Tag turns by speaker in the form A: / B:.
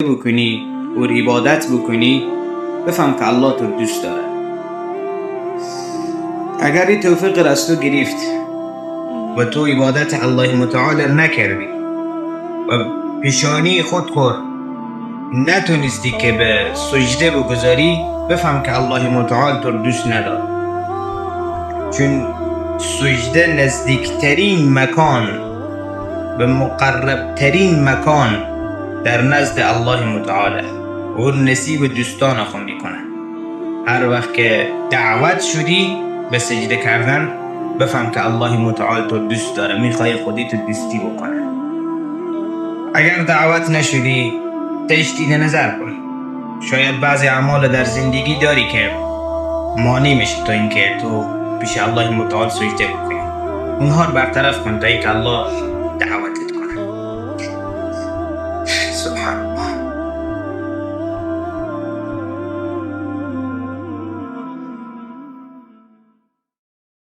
A: بکنی و عبادت بکنی بفهم که الله تو دوست داره. اگر این توفیق را از تو گرفت و تو عبادت الله متعال نکردی و پیشانی خود نتونستی که به سجده بگذاری، بفهم که الله متعال تو دوست نداره. چون سجده نزدیکترین مکان به مقربترین مکان در نزد الله متعال و نصیب دوستان خود میکنه. هر وقت که دعوت شدی به سجده کردن، بفهم که الله متعال تو دوست داره، میخوای خودی تو دوستی بکنه. اگر دعوت نشدی تجدید نظر کن. شاید بعضی اعمال در زندگی داری که مانع میشه تا اینکه تو پیش الله متعال سجده بکنی. اونها رو برطرف کن تا اینکه الله دعوت